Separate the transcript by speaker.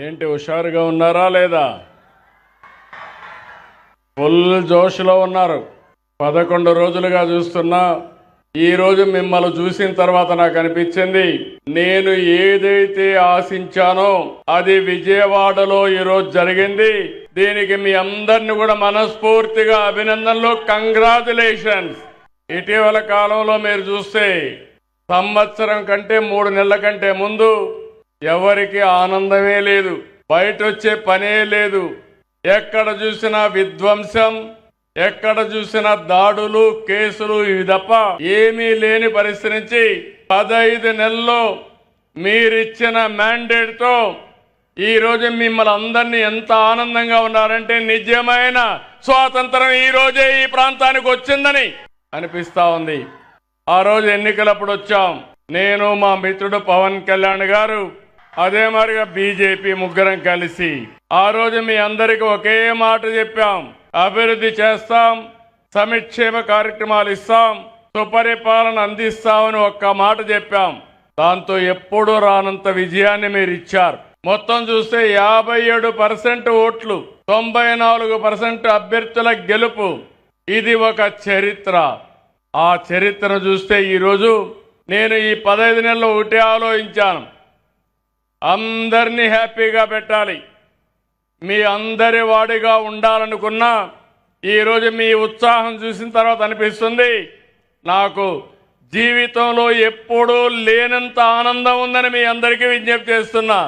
Speaker 1: ఏంటి హుషారుగా ఉన్నారా లేదా? ఫుల్ జోష్లో ఉన్నారు. 11 రోజులుగా చూస్తున్నా. ఈ రోజు మిమ్మల్ని చూసిన తర్వాత నాకు అనిపించింది, నేను ఏదైతే ఆశించానో అది విజయవాడలో ఈరోజు జరిగింది. దీనికి మీ అందరిని కూడా మనస్ఫూర్తిగా అభినందనలు, కంగ్రాచులేషన్స్. ఇటీవల కాలంలో మీరు చూస్తే సంవత్సరం కంటే 3 నెలల కంటే ముందు ఎవరికి ఆనందమే లేదు, బయట వచ్చే పనే లేదు. ఎక్కడ చూసినా విధ్వంసం, ఎక్కడ చూసినా దాడులు, కేసులు, ఇవి తప్ప ఏమీ లేని పరిస్థితి నుంచి 15 నెలల్లో మీరిచ్చిన మ్యాండేట్ తో ఈ రోజు మిమ్మల్ని అందరినీ ఎంత ఆనందంగా ఉన్నారంటే నిజమైన స్వాతంత్రం ఈ రోజే ఈ ప్రాంతానికి వచ్చిందని అనిపిస్తా ఉంది. ఆ రోజు ఎన్నికలప్పుడు వచ్చాం, నేను మా మిత్రుడు పవన్ కళ్యాణ్ గారు, అదే మరిగా బీజేపీ ముగ్గురం కలిసి ఆ రోజు మీ అందరికీ ఒకే మాట చెప్పాం, అభివృద్ధి చేస్తాం, సంక్షేమ కార్యక్రమాలు ఇస్తాం, సుపరిపాలన అందిస్తామని ఒక్క మాట చెప్పాం. దాంతో ఎప్పుడూ రానంత విజయాన్ని మీరు ఇచ్చారు. మొత్తం చూస్తే 57% ఓట్లు, 94% అభ్యర్థుల గెలుపు. ఇది ఒక చరిత్ర. ఆ చరిత్రను చూస్తే ఈరోజు నేను ఈ 15 నెలలు ఒకటే ఆలోచించాను, అందరినీ హ్యాపీగా పెట్టాలి, మీ అందరి వాడిగా ఉండాలనుకున్నా. ఈరోజు మీ ఉత్సాహం చూసిన తర్వాత అనిపిస్తుంది నాకు జీవితంలో ఎప్పుడూ లేనంత ఆనందం ఉందని మీ అందరికీ విజ్ఞప్తి చేస్తున్నా.